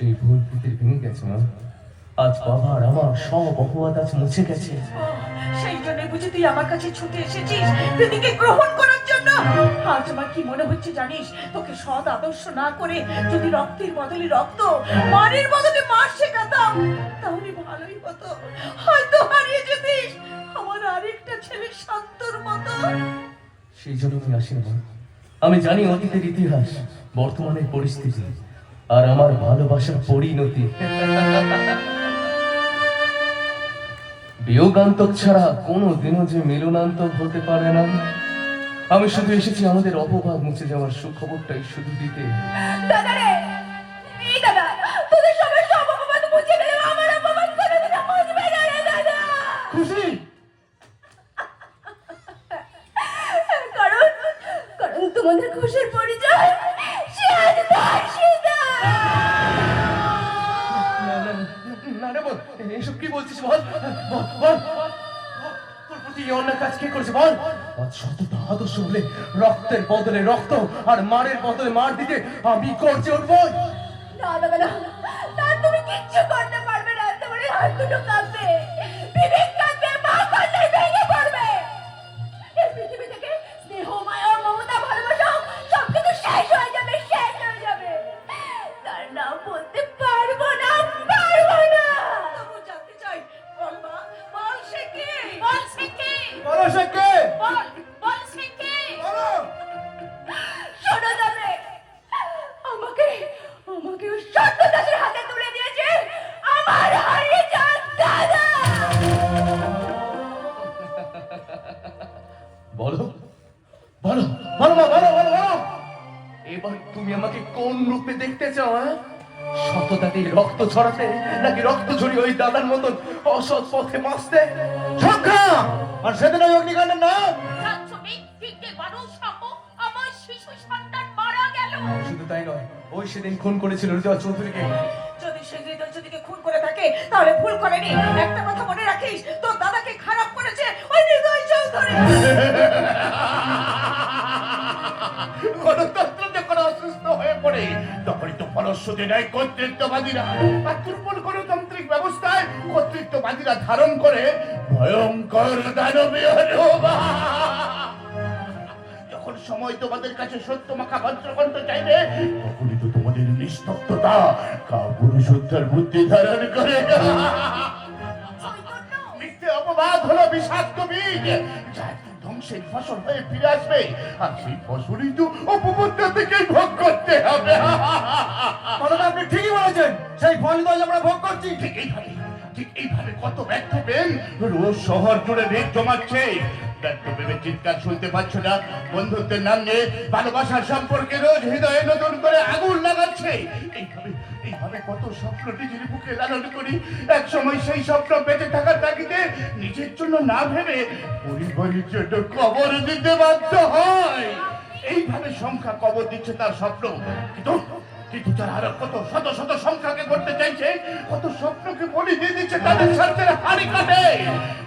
সেই ভুল প্রীতির ভেঙে গেছে মা। আজ বাবা আর আমার সব অপবাদ আজ মুছে গেছে। সেই জন্য বুঝি তুই আমার কাছে ছুটে এসেছিস দিদিকে গ্রহণ করার জন্য। আজ আমার কি মনে হচ্ছে জানিস, তোকে সৎ আদর্শ না করে যদি রক্তের বদলে রক্ত, মারের বদলে মার শেখাতাম তাহলে ভালোই হতো। হয়তো হারিয়ে যেতিস আমার আরেকটা ছেলে শান্তর মতো। সেই জন্য আমি আসি না। আমি জানি অতীতের ইতিহাস, বর্তমানের পরিস্থিতি আর আমার ভালোবাসার পরিণতি। বিয়োগান্তক ছাড়া কোনোদিনও যে মিলনান্তক হতে পারে না। আমি শুধু এসেছি আমাদের অপবাদ মুছে যাওয়ার সুখবরটাই শুধু দিতে। দাদা রে, এই দাদা, তোদের সবার সব অপবাদ মুছে গেলে আমার অপবাদ কোনোদিন মুছবে না রে দাদা। খুশি? কারণ তোমাদের খুশির পরিচয় সে আজ দাসিদা। না রে বল, এসব কি বলছিস? বল বল বল, তোর প্রতি এই অন্যায় কাজ কে করেছে বল? আজ সততা আদর্শ বলে রক্তের বদলে রক্ত আর মারের বদলে মার দিতে আমি করছে উঠবো। না দাদা না, তা তুমি কিচ্ছু করতে পারবে না। তোমার হাত দুটো কাঁপবে, বিবেক কাঁপবে, মা কাঁদলে ভেঙে পড়বে। এই পৃথিবী থেকে স্নেহ, মায়া, মমতা, ভালোবাসা সবকিছু শেষ হয়ে যাবে, শেষ হয়ে যাবে। তার নাম বলতে পারবো না, পারবো না। তবু জানতে চাই, বল মা, বল সে কে? বল সে কে? বলো সে কে? বল, বল সে কে? বলো। শোনো যাবে, আমাকে ও সত্যদাসের হাতে তুলে দিয়েছে আমার হারিয়ে যাওয়া দাদা। বলো বলো বলো মা, বলো বলো বলো। এবার তুমি আমাকে কোন রূপে দেখতে চাও? সততাকে রক্ত ছড়াতে নাকি রক্ত ঝরিয়ে ওই দাদার মতন অসৎ পথে বাঁচতে? সংখ্যা আর সেদিন ওই অগ্নিকাণ্ডের নাম আমার শিশু সন্তান মারা গেল। শুধু তাই নয়, ওই সেদিন খুন করেছিল রিজওয়া চৌধুরীকে। যদি সে হৃদয় চৌধুরীকে খুন করে থাকে তাহলে ভুল করেনি। একটা কথা মনে রাখিস, তোর দাদাকে খারাপ করেছে ওই হৃদয় চৌধুরী। গণতন্ত্র যখন অসুস্থ হয়ে পড়ে তখনই তো ফলশ্রুতি নেয় কর্তৃত্ববাদীরা। আর দুর্বল গণতান্ত্রিক ব্যবস্থায় কর্তৃত্ববাদীরা ধারণ করে ভয়ঙ্কর দানবীয় রূপ। যখন সময় তোমাদের কাছে সত্য মাখা বজ্রকণ্ঠ চাইবে তখনই তো তোমাদের নিস্তব্ধতা কাপুরুষোত্তর বুদ্ধি ধারণ করে। মিথ্যে অপবাদ হলো বিষাক্ত বীজ, যা ধ্বংসের ফসল হয়ে ফিরে আসবে। আর সেই ফসলই তো অপবাদটা থেকেই ভোগ করতে হবে। আপনি ঠিকই বলেছেন, সেই ফল তো আমরা ভোগ করছি। ঠিক এইভাবে কত ব্যর্থ প্রেম রোজ শহর জুড়ে ভিড় জমাচ্ছে। ব্যর্থ প্রেমের চিৎকার শুনতে পাচ্ছ না? বন্ধুত্বের নাম নিয়ে ভালোবাসার সম্পর্কে রোজ হৃদয়ে নতুন করে আগুন লাগাচ্ছে। এইভাবে কত স্বপ্ন নিজের বুকে লালন করি। এক সময় সেই স্বপ্ন বেঁচে থাকার তাগিদে নিজের জন্য না ভেবে পরিবারের জন্য কবর দিতে বাধ্য হয়। এইভাবে সংখ্যা কবর দিচ্ছে তার স্বপ্ন। কিন্তু তারা আরো কত শত শত সংখ্যাকে করতে চাইছে, কত স্বপ্নকে বলি দিয়ে দিচ্ছে তাদের স্বার্থের হাড়ি কাটে।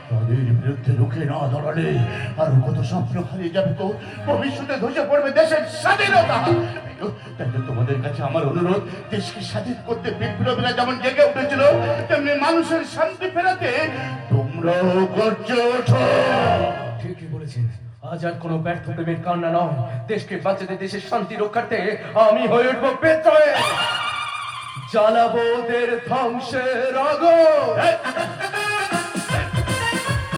তাদের বিরুদ্ধে রুখে না দাঁড়ালে আরো কত স্বপ্ন হারিয়ে যাবে, তো ভবিষ্যতে ধসে পড়বে দেশের স্বাধীনতা। তাই তো তোমাদের কাছে আমার অনুরোধ, দেশকে স্বাধীন করতে বিপ্লবীরা যেমন জেগে উঠেছিল তেমনি মানুষের শান্তি ফেরাতে তোমরাও গর্জে ওঠো। ঠিকই বলেছেন, আজ আর কোনো ব্যর্থ প্রেমের কান্না নয়। দেশকে বাঁচাতে, দেশের শান্তি রক্ষার্থে আমি হয়ে উঠবো বিদ্রোহে। জ্বালাবো ওদের ধ্বংসের আগুন।